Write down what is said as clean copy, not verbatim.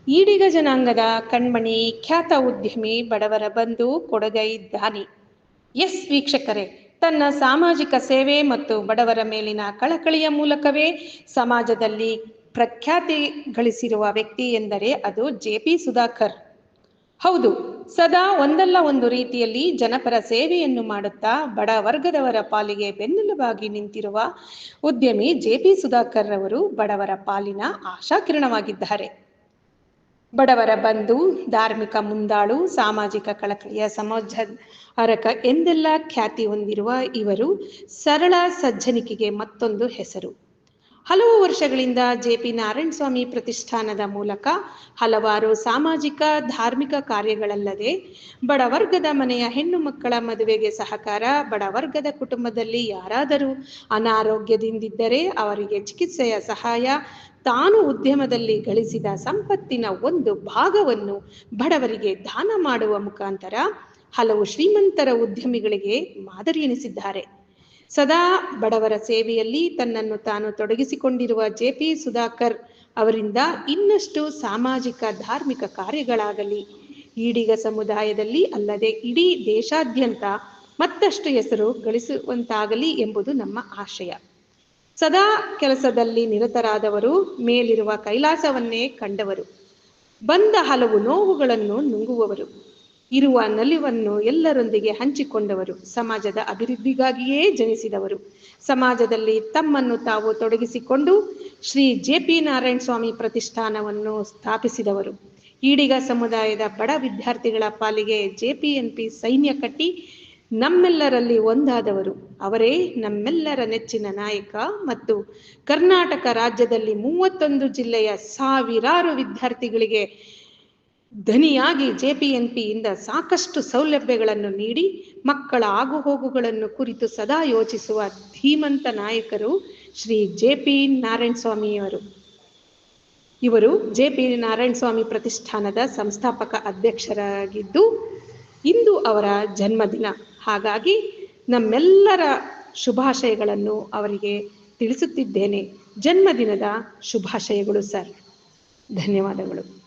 ಈಡಿಗ ಜನಾಂಗದ ಕಣ್ಮಣಿ, ಖ್ಯಾತ ಉದ್ಯಮಿ, ಬಡವರ ಬಂಧು, ಕೊಡಗೈ ದಾನಿ. ಎಸ್ ವೀಕ್ಷಕರೇ, ತನ್ನ ಸಾಮಾಜಿಕ ಸೇವೆ ಮತ್ತು ಬಡವರ ಮೇಲಿನ ಕಳಕಳಿಯ ಮೂಲಕವೇ ಸಮಾಜದಲ್ಲಿ ಪ್ರಖ್ಯಾತಿ ಗಳಿಸಿರುವ ವ್ಯಕ್ತಿ ಎಂದರೆ ಅದು ಜೆ.ಪಿ. ಸುಧಾಕರ್. ಹೌದು, ಸದಾ ಒಂದಲ್ಲ ಒಂದು ರೀತಿಯಲ್ಲಿ ಜನಪರ ಸೇವೆಯನ್ನು ಮಾಡುತ್ತಾ ಬಡ ವರ್ಗದವರ ಪಾಲಿಗೆ ಬೆನ್ನೆಲುಬಾಗಿ ನಿಂತಿರುವ ಉದ್ಯಮಿ ಜೆ.ಪಿ. ಸುಧಾಕರ್ ಅವರು ಬಡವರ ಪಾಲಿನ ಆಶಾಕಿರಣವಾಗಿದ್ದಾರೆ. ಬಡವರ ಬಂಧು, ಧಾರ್ಮಿಕ ಮುಂದಾಳು, ಸಾಮಾಜಿಕ ಕಳಕಳಿಯ ಸಮೋಜ್ಜರಕ ಎಂದೆಲ್ಲ ಖ್ಯಾತಿ ಹೊಂದಿರುವ ಇವರು ಸರಳ ಸಜ್ಜನಿಕೆಗೆ ಮತ್ತೊಂದು ಹೆಸರು. ಹಲವು ವರ್ಷಗಳಿಂದ ಜೆ.ಪಿ. ನಾರಾಯಣಸ್ವಾಮಿ ಪ್ರತಿಷ್ಠಾನದ ಮೂಲಕ ಹಲವಾರು ಸಾಮಾಜಿಕ ಧಾರ್ಮಿಕ ಕಾರ್ಯಗಳಲ್ಲದೆ ಬಡವರ್ಗದ ಮನೆಯ ಹೆಣ್ಣು ಮಕ್ಕಳ ಮದುವೆಗೆ ಸಹಕಾರ, ಬಡವರ್ಗದ ಕುಟುಂಬದಲ್ಲಿ ಯಾರಾದರೂ ಅನಾರೋಗ್ಯದಿಂದಿದ್ದರೆ ಅವರಿಗೆ ಚಿಕಿತ್ಸೆಯ ಸಹಾಯ, ತಾನು ಉದ್ಯಮದಲ್ಲಿ ಗಳಿಸಿದ ಸಂಪತ್ತಿನ ಒಂದು ಭಾಗವನ್ನು ಬಡವರಿಗೆ ದಾನ ಮಾಡುವ ಮುಖಾಂತರ ಹಲವು ಶ್ರೀಮಂತರ ಉದ್ಯಮಿಗಳಿಗೆ ಮಾದರಿ ಎನಿಸಿದ್ದಾರೆ. ಸದಾ ಬಡವರ ಸೇವೆಯಲ್ಲಿ ತನ್ನನ್ನು ತಾನು ತೊಡಗಿಸಿಕೊಂಡಿರುವ ಜೆ.ಪಿ. ಸುಧಾಕರ್ ಅವರಿಂದ ಇನ್ನಷ್ಟು ಸಾಮಾಜಿಕ ಧಾರ್ಮಿಕ ಕಾರ್ಯಗಳಾಗಲಿ, ಈಡಿಗ ಸಮುದಾಯದಲ್ಲಿ ಅಲ್ಲದೆ ಇಡೀ ದೇಶಾದ್ಯಂತ ಮತ್ತಷ್ಟು ಹೆಸರು ಗಳಿಸುವಂತಾಗಲಿ ಎಂಬುದು ನಮ್ಮ ಆಶಯ. ಸದಾ ಕೆಲಸದಲ್ಲಿ ನಿರತರಾದವರು, ಮೇಲಿರುವ ಕೈಲಾಸವನ್ನೇ ಕಂಡವರು, ಬಂದ ಹಲವು ನೋವುಗಳನ್ನು ನುಂಗುವವರು, ಇರುವ ನಲಿವನ್ನು ಎಲ್ಲರೊಂದಿಗೆ ಹಂಚಿಕೊಂಡವರು, ಸಮಾಜದ ಅಭಿವೃದ್ಧಿಗಾಗಿಯೇ ಜನಿಸಿದವರು, ಸಮಾಜದಲ್ಲಿ ತಮ್ಮನ್ನು ತಾವು ತೊಡಗಿಸಿಕೊಂಡು ಶ್ರೀ ಜೆ.ಪಿ. ನಾರಾಯಣಸ್ವಾಮಿ ಪ್ರತಿಷ್ಠಾನವನ್ನು ಸ್ಥಾಪಿಸಿದವರು, ಈಡಿಗ ಸಮುದಾಯದ ಬಡ ವಿದ್ಯಾರ್ಥಿಗಳ ಪಾಲಿಗೆ ಜೆ.ಪಿ.ಎನ್.ಪಿ ಸೈನ್ಯ ಕಟ್ಟಿ ನಮ್ಮೆಲ್ಲರಲ್ಲಿ ಒಂದಾದವರು, ಅವರೇ ನಮ್ಮೆಲ್ಲರ ನೆಚ್ಚಿನ ನಾಯಕ ಮತ್ತು ಕರ್ನಾಟಕ ರಾಜ್ಯದಲ್ಲಿ 31 ಜಿಲ್ಲೆಯ ಸಾವಿರಾರು ವಿದ್ಯಾರ್ಥಿಗಳಿಗೆ ಧನಿಯಾಗಿ ಜೆ.ಪಿ.ಎನ್.ಪಿಯಿಂದ ಸಾಕಷ್ಟು ಸೌಲಭ್ಯಗಳನ್ನು ನೀಡಿ ಮಕ್ಕಳ ಆಗುಹೋಗುಗಳನ್ನು ಕುರಿತು ಸದಾ ಯೋಚಿಸುವ ಧೀಮಂತ ನಾಯಕರು ಶ್ರೀ ಜೆ.ಪಿ. ನಾರಾಯಣಸ್ವಾಮಿಯವರು. ಇವರು ಜೆ.ಪಿ. ನಾರಾಯಣಸ್ವಾಮಿ ಪ್ರತಿಷ್ಠಾನದ ಸಂಸ್ಥಾಪಕ ಅಧ್ಯಕ್ಷರಾಗಿದ್ದು ಇಂದು ಅವರ ಜನ್ಮದಿನ. ಹಾಗಾಗಿ ನಮ್ಮೆಲ್ಲರ ಶುಭಾಶಯಗಳನ್ನು ಅವರಿಗೆ ತಿಳಿಸುತ್ತಿದ್ದೇನೆ. ಜನ್ಮದಿನದ ಶುಭಾಶಯಗಳು ಸರ್. ಧನ್ಯವಾದಗಳು.